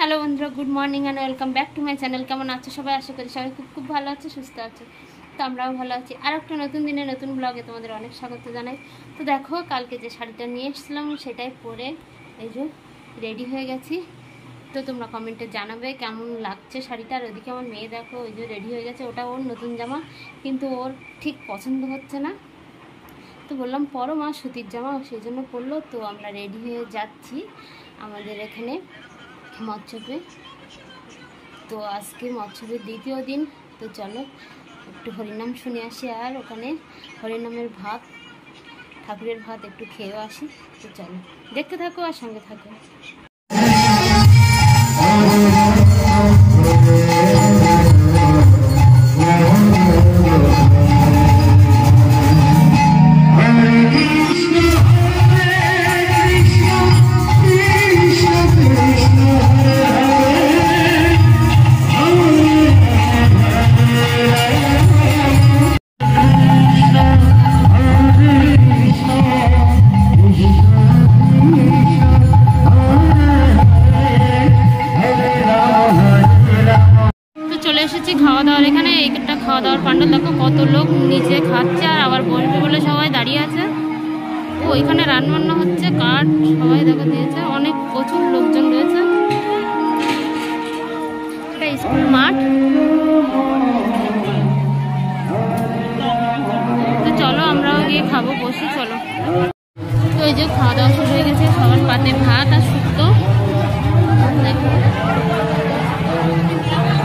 Hello বন্ধুরা, good morning and welcome back to my channel. কেমন আছো সবাই? আশা করি সবাই খুব ভালো আছে, সুস্থ আছে। তো আমরাও ভালো আছি। আর একটা নতুন দিনে নতুন ব্লগে তোমাদের অনেক স্বাগত জানাই। তো দেখো, কালকে যে শাড়িটা নিয়ে এসেছিলাম সেটাই পরে এই যে রেডি হয়ে গেছি। তো তোমরা কমেন্টে জানাবে কেমন লাগছে শাড়িটা। আর ওইদিকে আমার মেয়ে দেখো ওই যে রেডি হয়ে গেছে, ওটা ওর নতুন জামা, কিন্তু ওর ঠিক পছন্দ হচ্ছে না। তো বললাম পরো মা, সুতির জামা, সেই জন্য পরলো। তো আমরা রেডি হয়ে যাচ্ছি আমাদের এখানে মৎস্যপে। তো আজকে মৎস্যপের দ্বিতীয় দিন। তো চলো একটু হরিনাম শুনে আসি, আর ওখানে হরিনামের ভাত, ঠাকুরের ভাত একটু খেয়েও আসি। তো চলো দেখতে থাকো আর সঙ্গে থাকো। খাওয়া দাওয়ার এখানে একটা খাওয়া দাওয়ার প্যান্ডেল, দেখো কত লোক নিচে খাচ্ছে আর আবার বসবে বলে সবাই দাঁড়িয়ে আছে। ও এখানে রান্নাবান্না হচ্ছে, কাঠ সবাই দেখো দিয়েছে, অনেক প্রচুর লোকজন রয়েছে। একটা স্কুল মাঠ। তো চলো আমরাও গিয়ে খাবো, বসি চলো। তো এই যে খাওয়া দাওয়া শুরু হয়ে গেছে, সবার পাতে ভাত আর শুক্তো,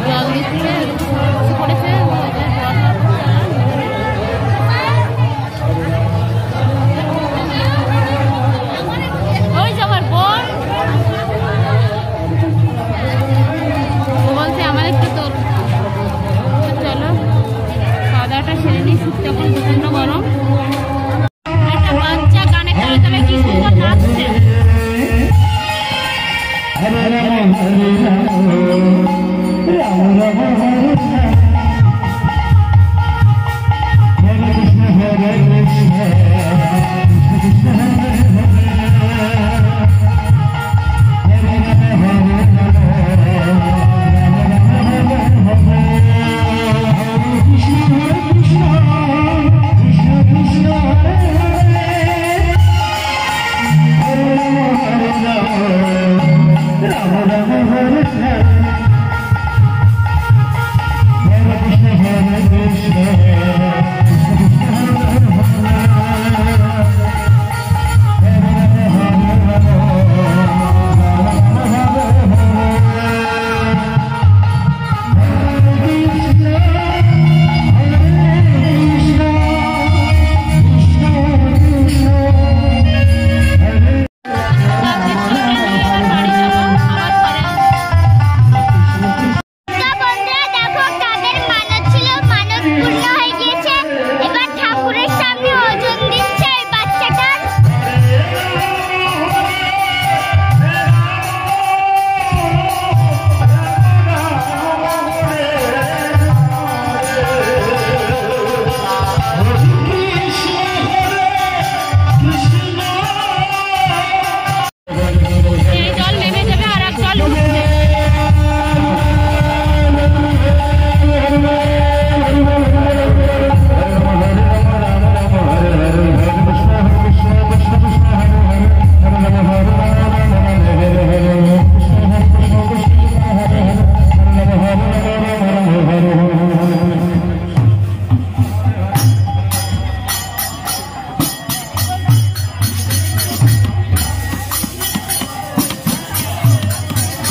জল দিচ্ছে করেছে। ওই যে আমার বোন বলছে আমার একটু তোর। চলো খাওয়া দাওয়াটা সেরে নিই, শুক্তো এখন প্রচন্ড গরম। একটা বাচ্চা গানে তলে তলে কি সুন্দর নাচছে।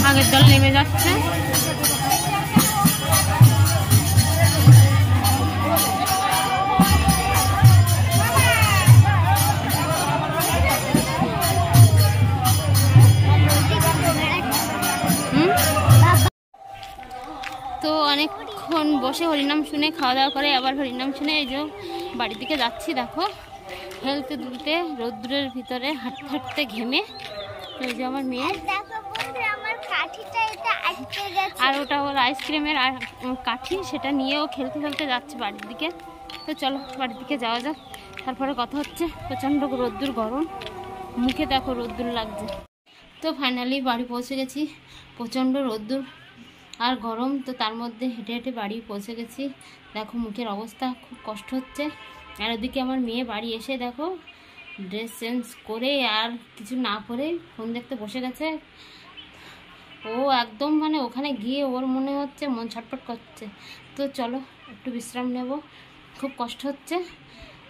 আগের জল নেমে যাচ্ছে। তো অনেকক্ষণ বসে হরিনাম শুনে খাওয়া দাওয়া করে আবার হরিনাম শুনে এই যে বাড়ির দিকে যাচ্ছি। দেখো হেলতে দুলতে রোদ্রের ভিতরে হাঁটতে হাঁটতে ঘেমে। তো এই যে আমার মেয়ে, আর ওটা ওর আইসক্রিমের কাঠি, সেটা নিয়েও খেলতে খেলতে যাচ্ছে বাড়ির দিকে। তো চলো বাড়ির দিকে যাওয়া যাক, তারপরে কথা হচ্ছে। প্রচণ্ড রোদ্দুর গরম, মুখে দেখো রোদ্দুর লাগছে। তো ফাইনালি বাড়ি পৌঁছে গেছি। প্রচণ্ড রোদ্দুর আর গরম, তো তার মধ্যে হেঁটে হেঁটে বাড়ি পৌঁছে গেছি। দেখো মুখের অবস্থা, খুব কষ্ট হচ্ছে। আর ওদিকে আমার মেয়ে বাড়ি এসে দেখো ড্রেস চেঞ্জ করে আর কিছু না পরে ফোন দেখতে বসে গেছে। ও একদম মানে ওখানে গিয়ে ওর মনে হচ্ছে মন ছটফট করছে। তো চলো একটু বিশ্রাম নেব, খুব কষ্ট হচ্ছে।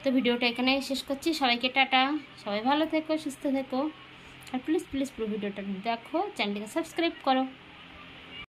তো ভিডিওটা এখানে শেষ করছি। সবাইকে টাটা, সবাই ভালো থেকো, সুস্থ থেকো। আর প্লিজ প্লিজ পুরো ভিডিওটা দেখো, চ্যানেলটিকে সাবস্ক্রাইব করো।